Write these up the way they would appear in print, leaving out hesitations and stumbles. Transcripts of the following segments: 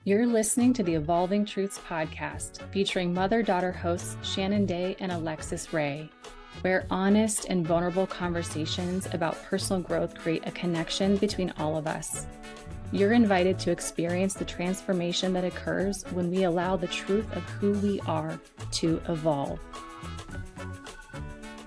You're listening to the Evolving Truths podcast, featuring mother-daughter hosts Shannon and Alexus Rae, where honest and vulnerable conversations about personal growth create a connection between all of us. You're invited to experience the transformation that occurs when we allow the truth of who we are to evolve.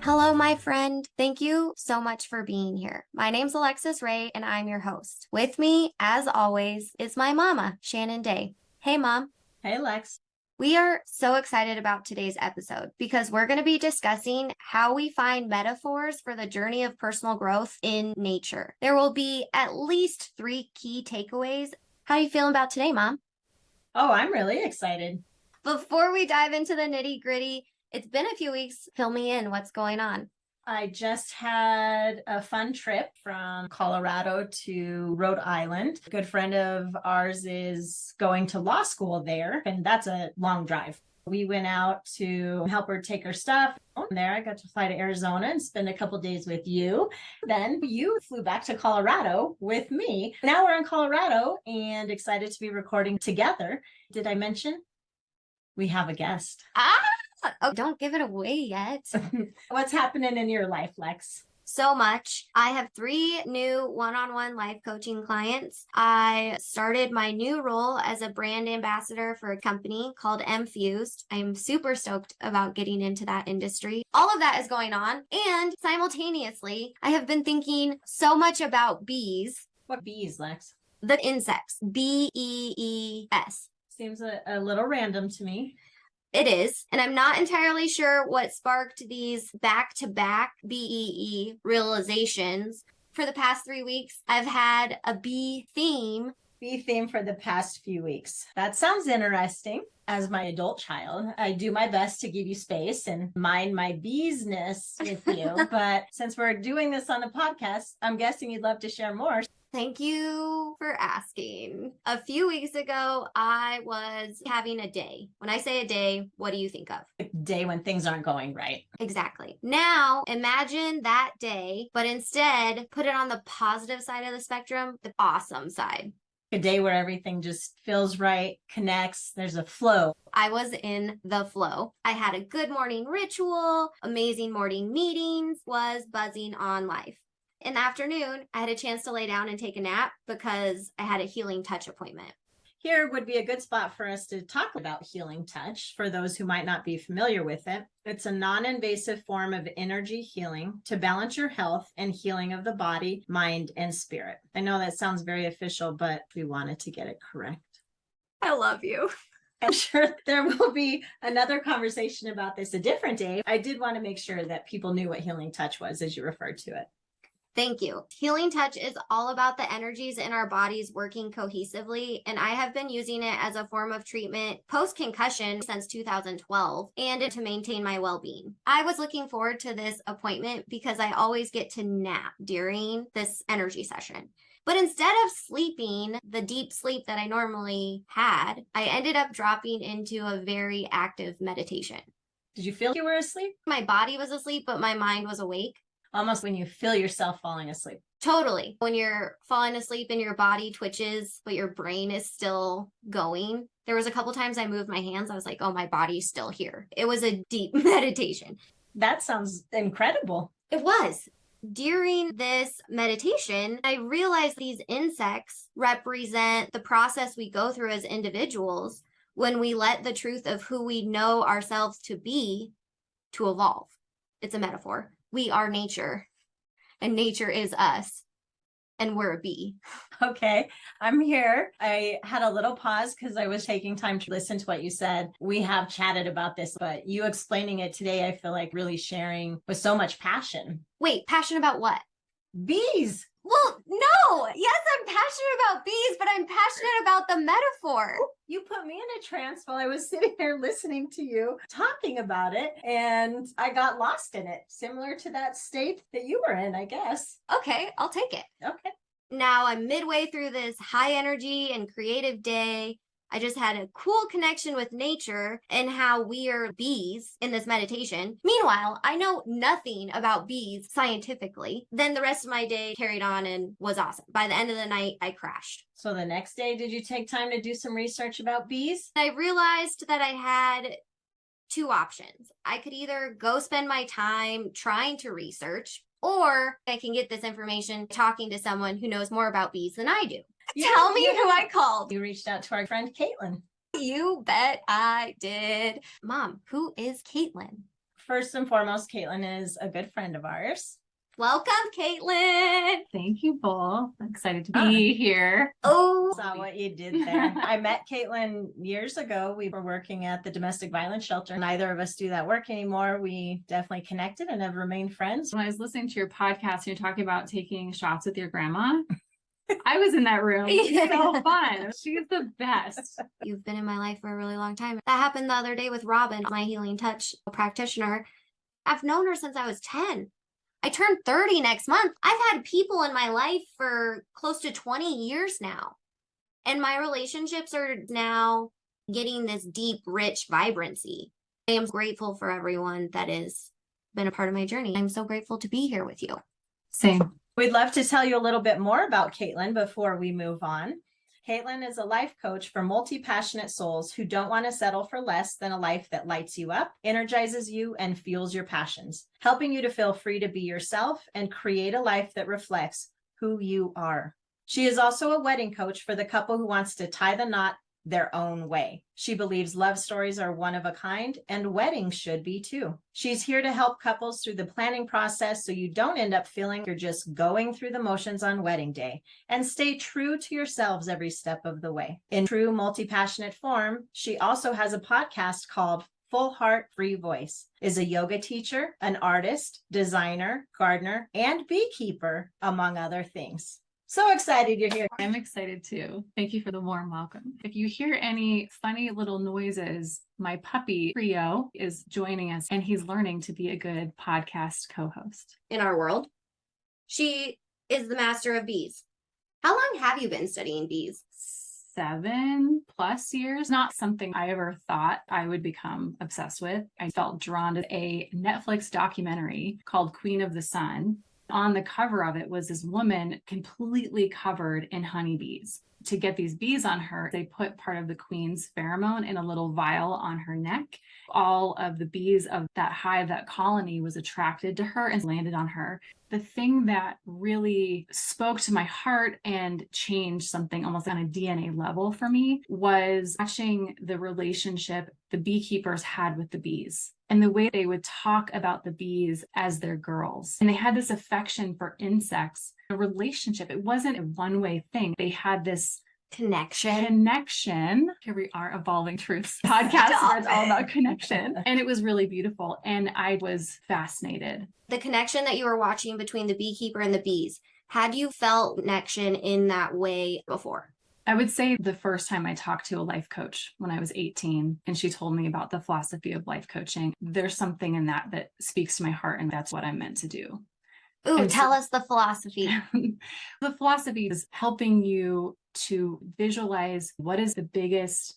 Hello, my friend. Thank you so much for being here. My name's Alexus Rae, and I'm your host. With me, as always, is my mama, Shannon Day. Hey, Mom. Hey, Lex. We are so excited about today's episode because we're going to be discussing how we find metaphors for the journey of personal growth in nature. There will be at least 3 key takeaways. How are you feeling about today, Mom? Oh, I'm really excited. Before we dive into the nitty-gritty, it's been a few weeks. Fill me in. What's going on? I just had a fun trip from Colorado to Rhode Island. A good friend of ours is going to law school there, and that's a long drive. We went out to help her take her stuff. There, I got to fly to Arizona and spend a couple days with you. Then you flew back to Colorado with me. Now we're in Colorado and excited to be recording together. Did I mention we have a guest? Oh, don't give it away yet. What's happening in your life, Lex? So much. I have 3 new one-on-one life coaching clients. I started my new role as a brand ambassador for a company called Fused. I'm super stoked about getting into that industry. All of that is going on. And simultaneously, I have been thinking so much about bees. What bees, Lex? The insects. BEES. Seems a little random to me. It is. And I'm not entirely sure what sparked these back-to-back BEE realizations. For the past 3 weeks, I've had a bee theme. Bee theme for the past few weeks. That sounds interesting. As my adult child, I do my best to give you space and mind my business with you. But since we're doing this on the podcast, I'm guessing you'd love to share more. Thank you for asking. A few weeks ago, I was having a day. When I say a day, what do you think of? A day when things aren't going right. Exactly. Now, imagine that day, but instead put it on the positive side of the spectrum, the awesome side. A day where everything just feels right, connects, there's a flow. I was in the flow. I had a good morning ritual, amazing morning meetings, was buzzing on life. In the afternoon, I had a chance to lay down and take a nap because I had a healing touch appointment. Here would be a good spot for us to talk about healing touch for those who might not be familiar with it. It's a non-invasive form of energy healing to balance your health and healing of the body, mind, and spirit. I know that sounds very official, but we wanted to get it correct. I love you. I'm sure there will be another conversation about this a different day. I did want to make sure that people knew what healing touch was as you referred to it. Thank you. Healing touch is all about the energies in our bodies working cohesively, and I have been using it as a form of treatment post-concussion since 2012 and to maintain my well-being. I was looking forward to this appointment because I always get to nap during this energy session. But instead of sleeping the deep sleep that I normally had, I ended up dropping into a very active meditation. Did you feel you were asleep? My body was asleep, but my mind was awake. Almost when you feel yourself falling asleep. Totally. When you're falling asleep and your body twitches, but your brain is still going. There was a couple times I moved my hands. I was like, oh, my body's still here. It was a deep meditation. That sounds incredible. It was. During this meditation, I realized these insects represent the process we go through as individuals when we let the truth of who we know ourselves to be to evolve. It's a metaphor. We are nature, and nature is us, and we're a bee. Okay, I'm here. I had a little pause because I was taking time to listen to what you said. We have chatted about this, but you explaining it today, I feel like really sharing with so much passion. Wait, passion about what? Bees. Well, no. Yes, I'm passionate about bees, but I'm passionate about the metaphor. You put me in a trance while I was sitting here listening to you talking about it, and I got lost in it, similar to that state that you were in, I guess. Okay, I'll take it. Okay. Now I'm midway through this high energy and creative day, I just had a cool connection with nature and how we are bees in this meditation. Meanwhile, I know nothing about bees scientifically. Then the rest of my day carried on and was awesome. By the end of the night, I crashed. So the next day, did you take time to do some research about bees? I realized that I had two options. I could either go spend my time trying to research, or I can get this information talking to someone who knows more about bees than I do. Tell me who I called. You reached out to our friend Caitlin. You bet I did. Mom, who is Caitlin? First and foremost, Caitlin is a good friend of ours. Welcome, Caitlin. Thank you both. I'm excited to be here. Oh, Saw what you did there. I met Caitlin years ago. We were working at the domestic violence shelter. Neither of us do that work anymore. We definitely connected and have remained friends. When I was listening to your podcast and you're talking about taking shots with your grandma, I was in that room. It was so fun. She's the best. You've been in my life for a really long time. That happened the other day with Robin, my healing touch practitioner. I've known her since I was 10. I turned 30 next month. I've had people in my life for close to 20 years now. And my relationships are now getting this deep, rich vibrancy. I am grateful for everyone that has been a part of my journey. I'm so grateful to be here with you. Same. We'd love to tell you a little bit more about Caitlin before we move on. Caitlin is a life coach for multi-passionate souls who don't want to settle for less than a life that lights you up, energizes you, and fuels your passions, helping you to feel free to be yourself and create a life that reflects who you are. She is also a wedding coach for the couple who wants to tie the knot their own way. She believes love stories are one of a kind and weddings should be too. She's here to help couples through the planning process so you don't end up feeling you're just going through the motions on wedding day, and stay true to yourselves every step of the way. In true multi-passionate form, she also has a podcast called Full Heart Free Voice, is a yoga teacher, an artist, designer, gardener, and beekeeper, among other things. So excited you're here. I'm excited too. Thank you for the warm welcome. If you hear any funny little noises, my puppy Rio is joining us and he's learning to be a good podcast co-host. In our world, she is the master of bees. How long have you been studying bees? 7+ years. Not something I ever thought I would become obsessed with. I felt drawn to a Netflix documentary called Queen of the Sun. On the cover of it was this woman completely covered in honeybees. To get these bees on her, they put part of the queen's pheromone in a little vial on her neck. All of the bees of that hive, that colony, was attracted to her and landed on her. The thing that really spoke to my heart and changed something almost on a DNA level for me was watching the relationship the beekeepers had with the bees and the way they would talk about the bees as their girls. And they had this affection for insects, a relationship. It wasn't a one-way thing. They had this connection. Here we are, Evolving Truths podcast, where it's all about connection. And it was really beautiful. And I was fascinated. The connection that you were watching between the beekeeper and the bees, had you felt connection in that way before? I would say the first time I talked to a life coach when I was 18, and she told me about the philosophy of life coaching, there's something in that that speaks to my heart, and that's what I'm meant to do. Ooh, tell us the philosophy. The philosophy is helping you to visualize what is the biggest,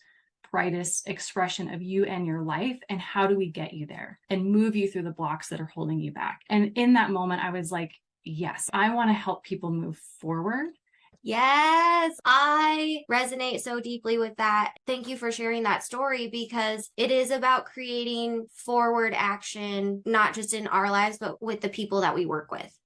brightest expression of you and your life, and how do we get you there and move you through the blocks that are holding you back. And in that moment, I was like, yes, I want to help people move forward. Yes, I resonate so deeply with that. Thank you for sharing that story, because it is about creating forward action, not just in our lives, but with the people that we work with.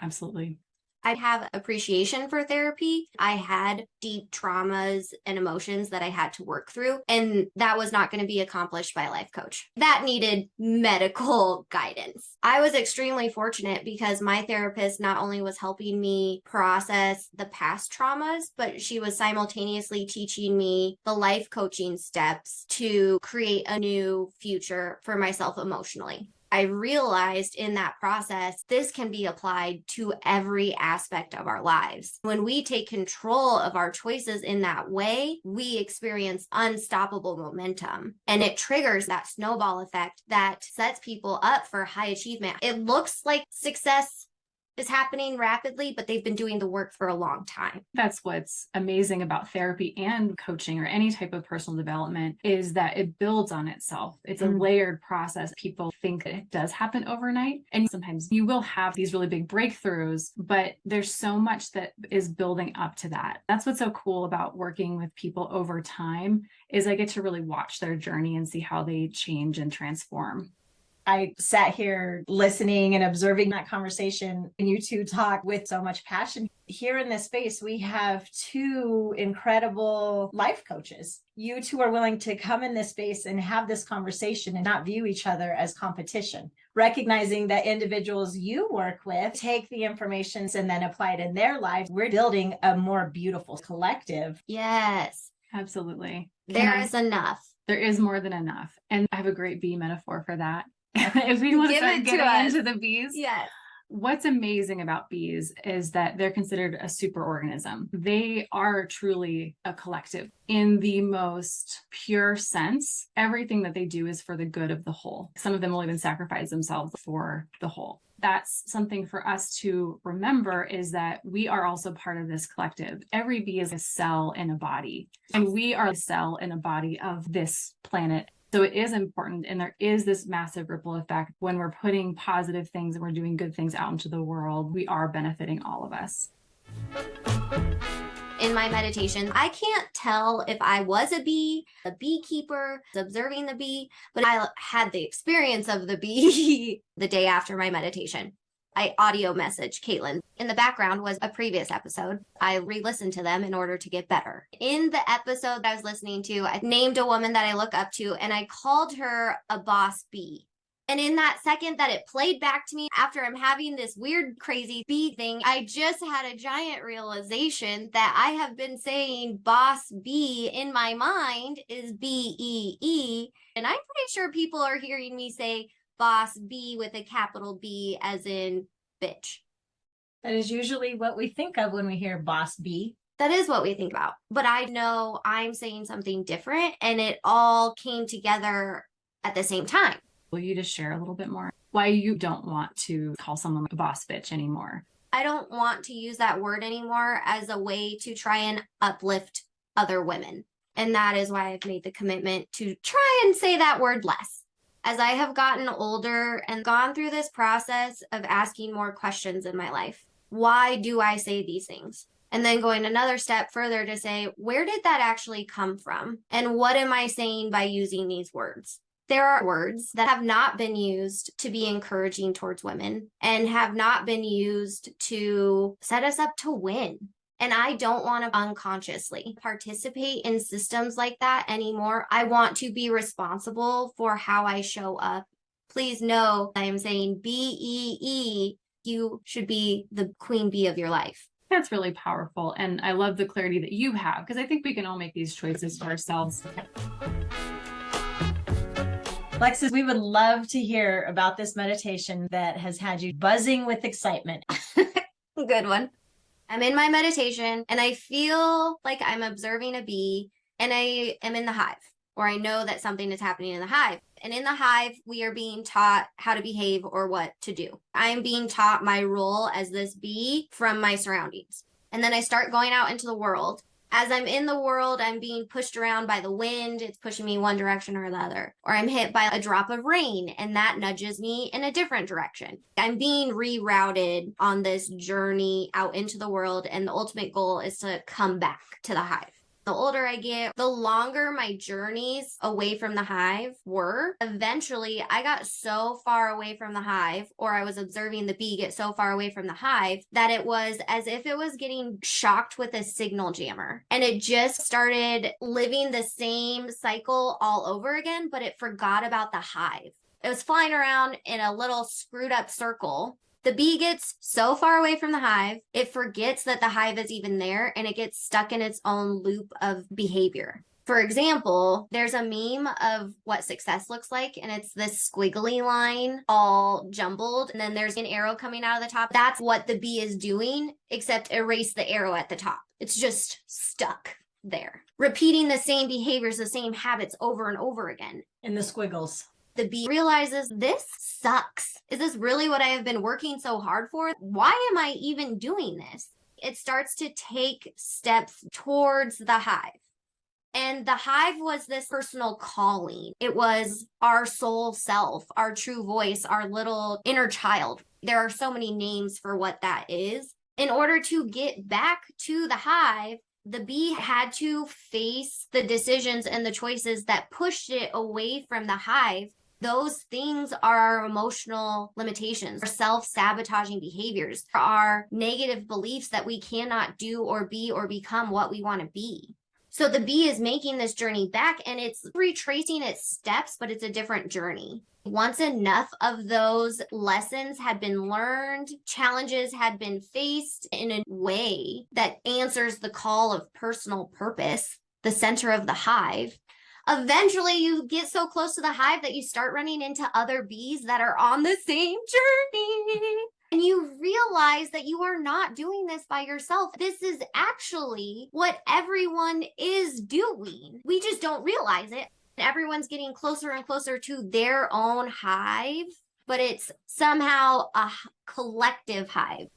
Absolutely. I have appreciation for therapy. I had deep traumas and emotions that I had to work through, and that was not going to be accomplished by a life coach. That needed medical guidance. I was extremely fortunate because my therapist not only was helping me process the past traumas, but she was simultaneously teaching me the life coaching steps to create a new future for myself emotionally. I realized in that process, this can be applied to every aspect of our lives. When we take control of our choices in that way, we experience unstoppable momentum, and it triggers that snowball effect that sets people up for high achievement. It looks like success is happening rapidly, but they've been doing the work for a long time. That's what's amazing about therapy and coaching or any type of personal development is that it builds on itself. It's a layered process. People think that it does happen overnight. And sometimes you will have these really big breakthroughs, but there's so much that is building up to that. That's what's so cool about working with people over time is I get to really watch their journey and see how they change and transform. I sat here listening and observing that conversation, and you two talk with so much passion. Here in this space, we have two incredible life coaches. You two are willing to come in this space and have this conversation and not view each other as competition, recognizing that individuals you work with take the information and then apply it in their lives. We're building a more beautiful collective. Yes. Absolutely. There is enough. There is more than enough. And I have a great bee metaphor for that. If we want to start getting into the bees. Yes. What's amazing about bees is that they're considered a superorganism. They are truly a collective in the most pure sense. Everything that they do is for the good of the whole. Some of them will even sacrifice themselves for the whole. That's something for us to remember, is that we are also part of this collective. Every bee is a cell in a body, and we are a cell in a body of this planet. So it is important, and there is this massive ripple effect when we're putting positive things and we're doing good things out into the world. We are benefiting all of us. In my meditation, I can't tell if I was a beekeeper, observing the bee, but I had the experience of the bee the day after my meditation. I audio messaged Caitlin. In the background was a previous episode. I re-listened to them in order to get better. In the episode that I was listening to, I named a woman that I look up to, and I called her a boss bee. And in that second that it played back to me after I'm having this weird, crazy bee thing, I just had a giant realization that I have been saying boss bee in my mind is B-E-E. And I'm pretty sure people are hearing me say boss bee with a capital B as in bitch. That is usually what we think of when we hear boss bee. That is what we think about. But I know I'm saying something different, and it all came together at the same time. Will you just share a little bit more why you don't want to call someone a boss bitch anymore? I don't want to use that word anymore as a way to try and uplift other women. And that is why I've made the commitment to try and say that word less. As I have gotten older and gone through this process of asking more questions in my life, why do I say these things? And then going another step further to say, where did that actually come from? And what am I saying by using these words? There are words that have not been used to be encouraging towards women and have not been used to set us up to win. And I don't want to unconsciously participate in systems like that anymore. I want to be responsible for how I show up. Please know I am saying B-E-E. You should be the queen bee of your life. That's really powerful. And I love the clarity that you have, because I think we can all make these choices for ourselves. Alexus, we would love to hear about this meditation that has had you buzzing with excitement. Good one. I'm in my meditation and I feel like I'm observing a bee, and I am in the hive, or I know that something is happening in the hive. And in the hive, we are being taught how to behave or what to do. I'm being taught my role as this bee from my surroundings. And then I start going out into the world. As I'm in the world, I'm being pushed around by the wind. It's pushing me one direction or the other. Or I'm hit by a drop of rain, and that nudges me in a different direction. I'm being rerouted on this journey out into the world, and the ultimate goal is to come back to the hive. The older I get, the longer my journeys away from the hive were. Eventually, I got so far away from the hive, or I was observing the bee get so far away from the hive, that it was as if it was getting shocked with a signal jammer. And it just started living the same cycle all over again, but it forgot about the hive. It was flying around in a little screwed up circle. The bee gets so far away from the hive, it forgets that the hive is even there, and it gets stuck in its own loop of behavior. For example, there's a meme of what success looks like, and it's this squiggly line all jumbled, and then there's an arrow coming out of the top. That's what the bee is doing, except erase the arrow at the top. It's just stuck there, repeating the same behaviors, the same habits over and over again. In the squiggles. The bee realizes, this sucks. Is this really what I have been working so hard for? Why am I even doing this? It starts to take steps towards the hive. And the hive was this personal calling. It was our soul self, our true voice, our little inner child. There are so many names for what that is. In order to get back to the hive, the bee had to face the decisions and the choices that pushed it away from the hive. Those things are emotional limitations, our self-sabotaging behaviors, our negative beliefs that we cannot do or be or become what we want to be. So the bee is making this journey back, and it's retracing its steps, but it's a different journey. Once enough of those lessons had been learned, challenges had been faced in a way that answers the call of personal purpose, the center of the hive, eventually you get so close to the hive that you start running into other bees that are on the same journey. And you realize that you are not doing this by yourself. This is actually what everyone is doing. We just don't realize it. Everyone's getting closer and closer to their own hive, but it's somehow a collective hive.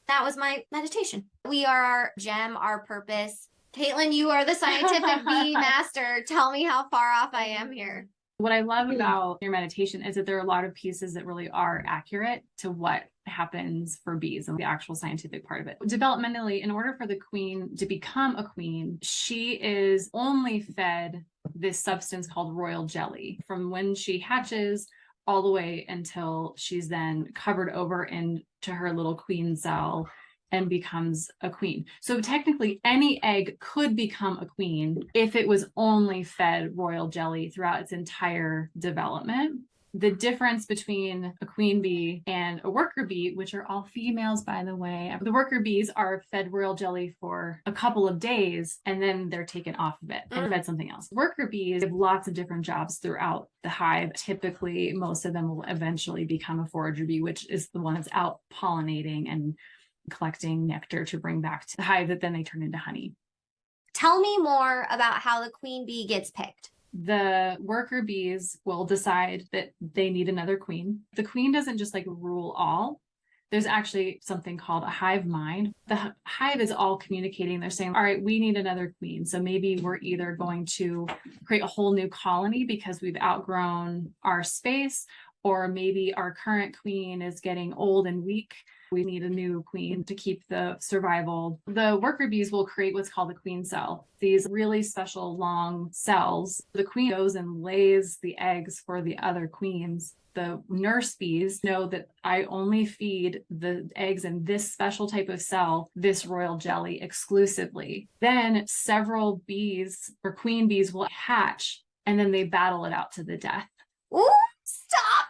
That was my meditation. We are our gem, our purpose. Caitlin, you are the scientific bee master. Tell me how far off I am here. What I love about your meditation is that there are a lot of pieces that really are accurate to what happens for bees and the actual scientific part of it. Developmentally, in order for the queen to become a queen, she is only fed this substance called royal jelly from when she hatches all the way until she's then covered over into her little queen cell and becomes a queen. So technically any egg could become a queen if it was only fed royal jelly throughout its entire development. The difference between a queen bee and a worker bee, which are all females, by the way, the worker bees are fed royal jelly for a couple of days and then they're taken off of it and fed something else. Worker bees have lots of different jobs throughout the hive. Typically, most of them will eventually become a forager bee, which is the one that's out pollinating and collecting nectar to bring back to the hive that then they turn into honey. Tell me more about how the queen bee gets picked. The worker bees will decide that they need another queen. The queen doesn't just like rule all. There's actually something called a hive mind. The hive is all communicating. They're saying, all right, we need another queen. So maybe we're either going to create a whole new colony because we've outgrown our space, or maybe our current queen is getting old and weak. We need a new queen to keep the survival. The worker bees will create what's called the queen cell. These really special long cells. The queen goes and lays the eggs for the other queens. The nurse bees know that I only feed the eggs in this special type of cell, this royal jelly exclusively. Then several bees or queen bees will hatch and then they battle it out to the death. Ooh, stop!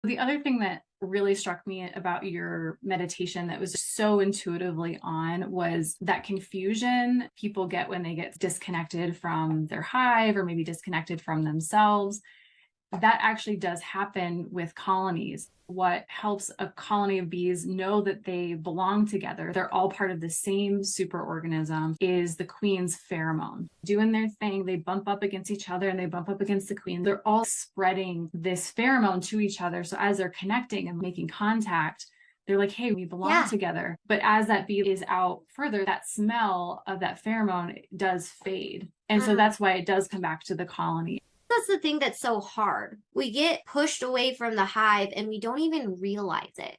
The other thing that really struck me about your meditation that was so intuitively on was that confusion people get when they get disconnected from their hive or maybe disconnected from themselves. That actually does happen with colonies. What helps a colony of bees know that they belong together, they're all part of the same superorganism, is the queen's pheromone. Doing their thing, they bump up against each other and they bump up against the queen. They're all spreading this pheromone to each other. So as they're connecting and making contact, they're like, hey, we belong together. But as that bee is out further, that smell of that pheromone does fade. And so that's why it does come back to the colony. That's the thing that's so hard. We get pushed away from the hive and we don't even realize it.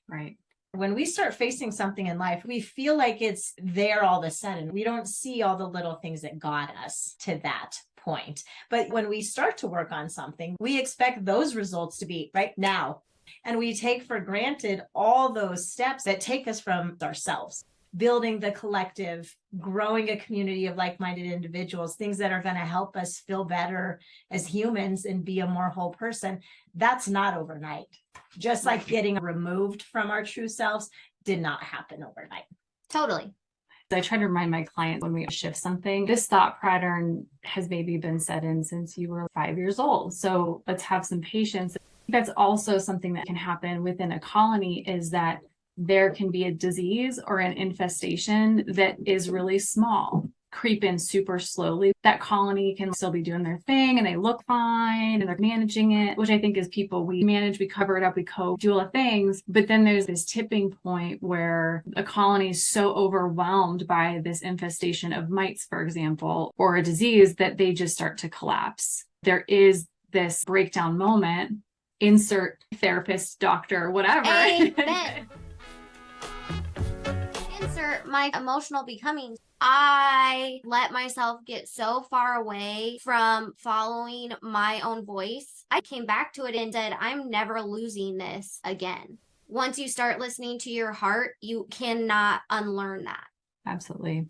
Right. When we start facing something in life, we feel like it's there all of a sudden. We don't see all the little things that got us to that point. But when we start to work on something, we expect those results to be right now. And we take for granted all those steps that take us from ourselves. Building the collective, growing a community of like-minded individuals, things that are going to help us feel better as humans and be a more whole person. That's not overnight. Just like getting removed from our true selves did not happen overnight. Totally. I try to remind my clients when we shift something, this thought pattern has maybe been set in since you were 5 years old. So let's have some patience. That's also something that can happen within a colony, is that there can be a disease or an infestation that is really small. creep in super slowly. That colony can still be doing their thing and they look fine and they're managing it, which I think is people, we manage, we cover it up, we do all the things. But then there's this tipping point where a colony is so overwhelmed by this infestation of mites, for example, or a disease that they just start to collapse. There is this breakdown moment, insert therapist, doctor, whatever. Amen. Insert my emotional becoming. I let myself get so far away from following my own voice. I came back to it and said, I'm never losing this again. Once you start listening to your heart, you cannot unlearn that. Absolutely.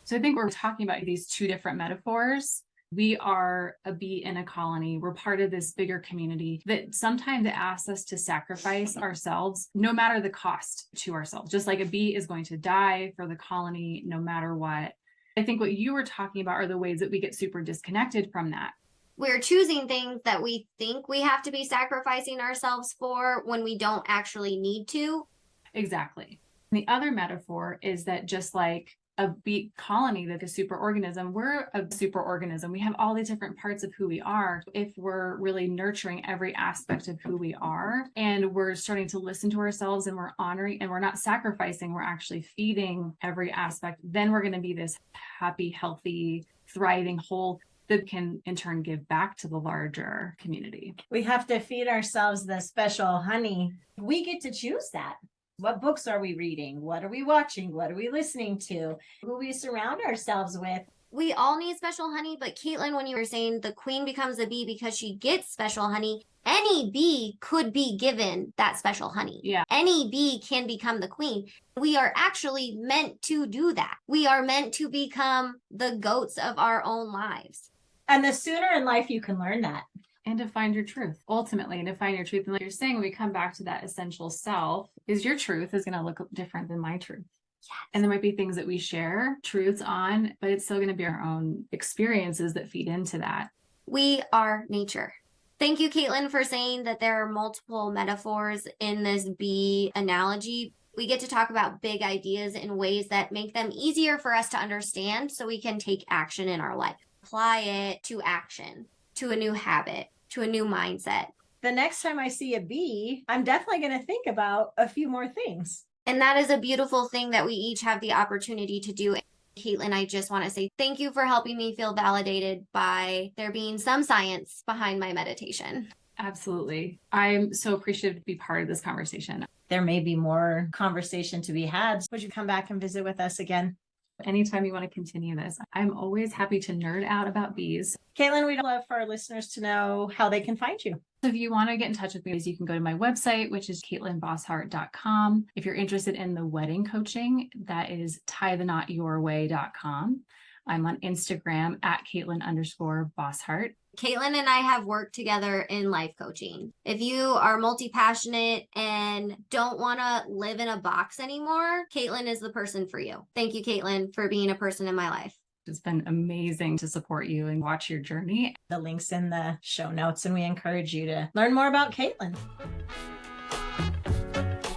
So I think we're talking about these two different metaphors. We are a bee in a colony. We're part of this bigger community that sometimes it asks us to sacrifice ourselves, no matter the cost to ourselves. Just like a bee is going to die for the colony, no matter what. I think what you were talking about are the ways that we get super disconnected from that. We're choosing things that we think we have to be sacrificing ourselves for when we don't actually need to. Exactly. And the other metaphor is that just like a bee colony, like a superorganism, we're a superorganism. We have all these different parts of who we are. If we're really nurturing every aspect of who we are and we're starting to listen to ourselves and we're honoring and we're not sacrificing, we're actually feeding every aspect, then we're going to be this happy, healthy, thriving whole that can in turn give back to the larger community. We have to feed ourselves the special honey. We get to choose that. What books are we reading? What are we watching? What are we listening to? Who we surround ourselves with? We all need special honey, but Caitlin, when you were saying the queen becomes a bee because she gets special honey, any bee could be given that special honey. Yeah. Any bee can become the queen. We are actually meant to do that. We are meant to become the goats of our own lives. And the sooner in life you can learn that. And to find your truth, ultimately, and to find your truth. And like you're saying, when we come back to that essential self, is your truth is going to look different than my truth. Yes. And there might be things that we share truths on, but it's still going to be our own experiences that feed into that. We are nature. Thank you, Caitlin, for saying that there are multiple metaphors in this bee analogy. We get to talk about big ideas in ways that make them easier for us to understand so we can take action in our life. Apply it to action, to a new habit, to a new mindset. The next time I see a bee, I'm definitely going to think about a few more things. And that is a beautiful thing that we each have the opportunity to do. Caitlin, I just want to say thank you for helping me feel validated by there being some science behind my meditation. Absolutely. I'm so appreciative to be part of this conversation. There may be more conversation to be had. Would you come back and visit with us again? Anytime you want to continue this, I'm always happy to nerd out about bees. Caitlin, we'd love for our listeners to know how they can find you. So if you want to get in touch with me, you can go to my website, which is CaitlinBosshart.com. If you're interested in the wedding coaching, that is tiethenotyourway.com. I'm on Instagram at Caitlin_Bosshart. Caitlin and I have worked together in life coaching. If you are multi-passionate and don't want to live in a box anymore, Caitlin is the person for you. Thank you, Caitlin, for being a person in my life. It's been amazing to support you and watch your journey. The link's in the show notes, and we encourage you to learn more about Caitlin.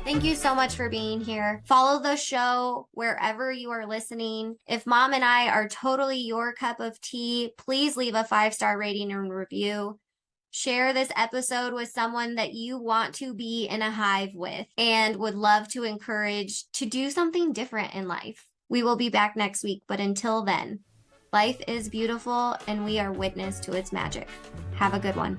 Thank you so much for being here. Follow the show wherever you are listening. If Mom and I are totally your cup of tea, please leave a 5-star rating and review. Share this episode with someone that you want to be in a hive with and would love to encourage to do something different in life. We will be back next week, but until then, life is beautiful and we are witness to its magic. Have a good one.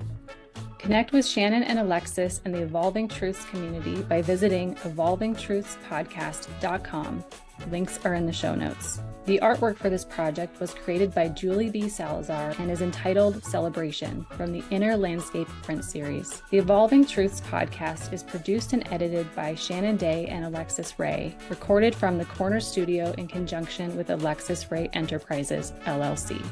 Connect with Shannon and Alexus and the Evolving Truths community by visiting evolvingtruthspodcast.com. Links are in the show notes. The artwork for this project was created by Julie B. Salazar and is entitled Celebration from the Inner Landscape print series. The Evolving Truths podcast is produced and edited by Shannon Day and Alexus Rae, recorded from the Corner Studio in conjunction with Alexus Rae Enterprises, LLC.